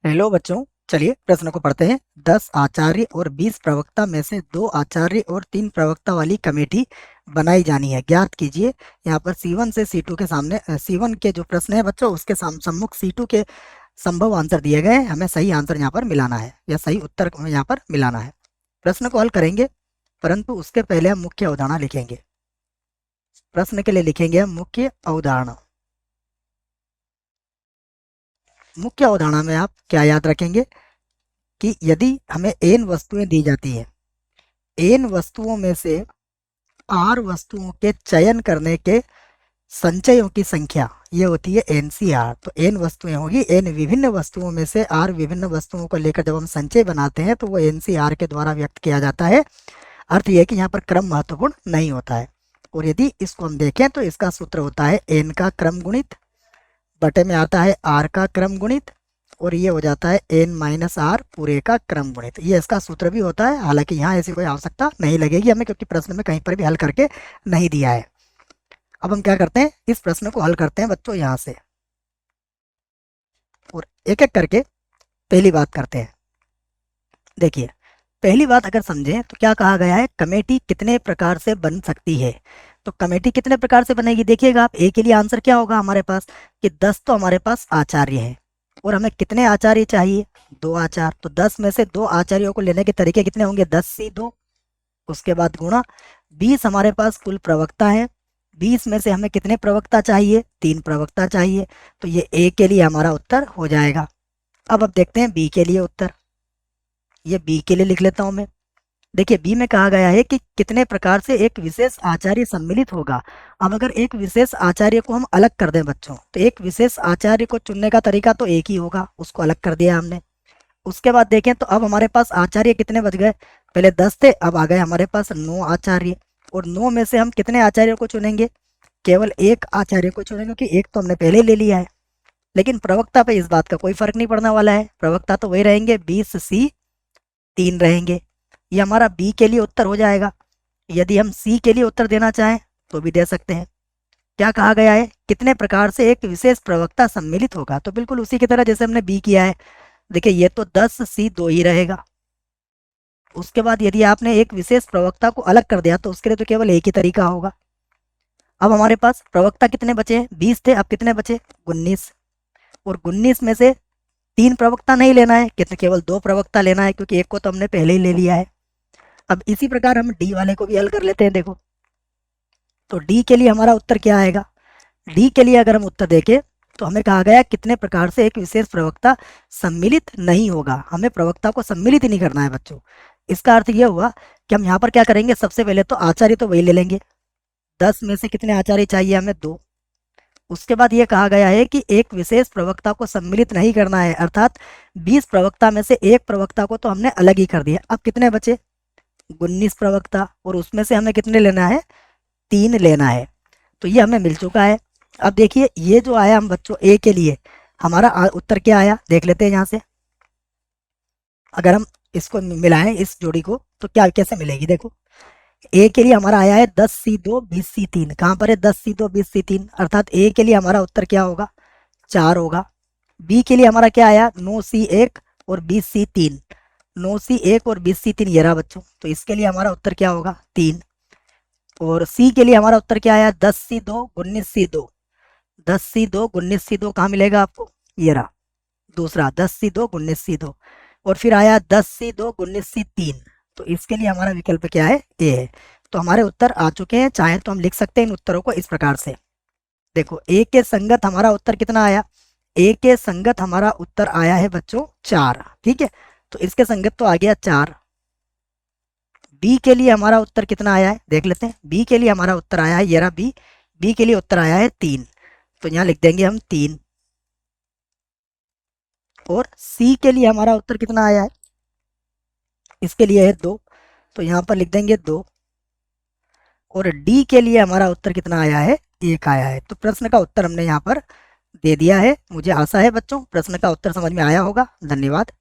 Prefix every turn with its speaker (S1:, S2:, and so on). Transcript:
S1: Hello बच्चों, चलिए प्रश्न को पढ़ते हैं। 10 आचार्य और 20 प्रवक्ता में से 2 आचार्य और 3 प्रवक्ता वाली कमेटी बनाई जानी है, ज्ञात कीजिए। यहाँ पर C1 से C2 के सामने C1 के जो प्रश्न है बच्चों, उसके सम्मुख C2 के संभव आंसर दिए गए हैं। हमें सही आंसर यहाँ पर मिलाना है या सही उत्तर यहाँ पर मिलाना है। प्रश्न को हल करेंगे, परंतु उसके पहले हम मुख्य अवधारणा लिखेंगे। प्रश्न के लिए लिखेंगे हम मुख्य अवधारणा। मुख्य अवधारणा में आप क्या याद रखेंगे कि यदि हमें n वस्तुएं दी जाती है, n वस्तुओं में से r वस्तुओं के चयन करने के संचयों की संख्या ये होती है NCR। तो n वस्तुएं होगी, n विभिन्न वस्तुओं में से r विभिन्न वस्तुओं को लेकर जब हम संचय बनाते हैं तो वो NCR के द्वारा व्यक्त किया जाता है। अर्थ यह कि यहाँ पर क्रम महत्वपूर्ण नहीं होता है। और यदि इसको हम देखें तो इसका सूत्र होता है n का क्रम गुणित बटे में आता है r का क्रम गुणित, और ये हो जाता है n-r पूरे का क्रम गुणित। ये इसका सूत्र भी होता है, हालांकि यहाँ ऐसी कोई आवश्यकता नहीं लगेगी हमें, क्योंकि प्रश्न में कहीं पर भी हल करके नहीं दिया है। अब हम क्या करते हैं, इस प्रश्न को हल करते हैं बच्चों यहाँ से, और एक एक करके पहली बात करते हैं। देखिए, पहली बात अगर समझें तो क्या कहा गया है, कमेटी कितने प्रकार से बन सकती है। तो कमेटी कितने प्रकार से बनेगी, देखिएगा आप। ए के लिए आंसर क्या होगा हमारे पास कि 10 तो हमारे पास आचार्य हैं, और हमें कितने आचार्य चाहिए, 2 आचार्य। तो 10 में से 2 आचार्यों को लेने के तरीके कितने होंगे, 10C2, उसके बाद गुणा 20 हमारे पास कुल प्रवक्ता है। 20 में से हमें कितने प्रवक्ता चाहिए, 3 प्रवक्ता चाहिए। तो ये ए के लिए हमारा उत्तर हो जाएगा। अब देखते हैं बी के लिए उत्तर। ये बी के लिए लिख लेता हूं मैं। देखिए, बी में कहा गया है कि कितने प्रकार से एक विशेष आचार्य सम्मिलित होगा। अब अगर एक विशेष आचार्य को हम अलग कर दें बच्चों, तो एक विशेष आचार्य को चुनने का तरीका तो एक ही होगा, उसको अलग कर दिया हमने। उसके बाद देखें तो अब हमारे पास आचार्य कितने बच गए, पहले 10 थे, अब आ गए हमारे पास 9 आचार्य। और 9 में से हम कितने आचार्यों को चुनेंगे, केवल एक आचार्य को चुनेंगे, क्योंकि एक तो हमने पहले ही ले लिया है। लेकिन प्रवक्ता पे इस बात का कोई फर्क नहीं पड़ने वाला है, प्रवक्ता तो वही रहेंगे, 20C3 रहेंगे। ये हमारा बी के लिए उत्तर हो जाएगा। यदि हम सी के लिए उत्तर देना चाहें तो भी दे सकते हैं। क्या कहा गया है, कितने प्रकार से एक विशेष प्रवक्ता सम्मिलित होगा, तो बिल्कुल उसी की तरह जैसे हमने बी किया है। देखिए, ये तो 10C2 ही रहेगा। उसके बाद यदि आपने एक विशेष प्रवक्ता को अलग कर दिया तो उसके लिए तो केवल एक ही तरीका होगा। अब हमारे पास प्रवक्ता कितने बचे हैं, 20 थे, अब कितने बचे, 19। और 19 में से 3 प्रवक्ता नहीं लेना है, कितने, केवल 2 प्रवक्ता लेना है, क्योंकि एक को तो हमने पहले ही ले लिया है। अब इसी प्रकार हम डी वाले को भी हल कर लेते हैं। देखो, तो डी के लिए हमारा उत्तर क्या आएगा, डी के लिए अगर हम उत्तर देखें तो हमें कहा गया कितने प्रकार से एक विशेष प्रवक्ता सम्मिलित नहीं होगा। हमें प्रवक्ता को सम्मिलित ही नहीं करना है बच्चों। इसका अर्थ यह हुआ कि हम यहाँ पर क्या करेंगे, सबसे पहले तो आचार्य तो वही ले लेंगे। 10 में से कितने आचार्य चाहिए हमें, 2। उसके बाद ये कहा गया है कि एक विशेष प्रवक्ता को सम्मिलित नहीं करना है, अर्थात 20 प्रवक्ता में से एक प्रवक्ता को तो हमने अलग ही कर दिया। अब कितने बचे, 19 प्रवक्ता, और उसमें से हमें कितने लेना है, 3 लेना है। तो ये हमें मिल चुका है। अब देखिए, ये जो आया हम बच्चों ए के लिए, हमारा उत्तर क्या आया देख लेते हैं यहाँ से। अगर हम इसको मिलाएं इस जोड़ी को तो क्या कैसे मिलेगी, देखो, ए के लिए हमारा आया है 10C2 20C3। कहाँ पर है 10C2 20C3, अर्थात ए के लिए हमारा उत्तर क्या होगा, 4 होगा। बी के लिए हमारा क्या आया, 9C1 और 20C3। 9C1 और 20C3 ये रहा बच्चों, तो इसके लिए हमारा उत्तर क्या होगा, 3। और सी के लिए हमारा उत्तर क्या आया, 10C2 19C2। 10C2 19C2 कहाँ मिलेगा आपको, ये रहा दूसरा, 10C2 19C2। और फिर आया 10C2 19C3। तो इसके लिए हमारा विकल्प क्या है, ए है। तो हमारे उत्तर आ चुके हैं। चाहे तो हम लिख सकते हैं इन उत्तरों को इस प्रकार से। देखो, ए के संगत हमारा उत्तर कितना आया, ए के संगत हमारा उत्तर आया है बच्चों 4, ठीक है। तो इसके संगत तो आ गया 4। बी के लिए हमारा उत्तर कितना आया है देख लेते हैं। बी के लिए हमारा उत्तर आया है, ये रहा बी। बी के लिए उत्तर आया है 3, तो यहाँ लिख देंगे हम 3। और सी के लिए हमारा उत्तर कितना आया है, इसके लिए है 2, तो यहाँ पर लिख देंगे 2। और डी के लिए हमारा उत्तर कितना आया है, 1 आया है। तो प्रश्न का उत्तर हमने यहाँ पर दे दिया है। मुझे आशा है बच्चों प्रश्न का उत्तर समझ में आया होगा। धन्यवाद।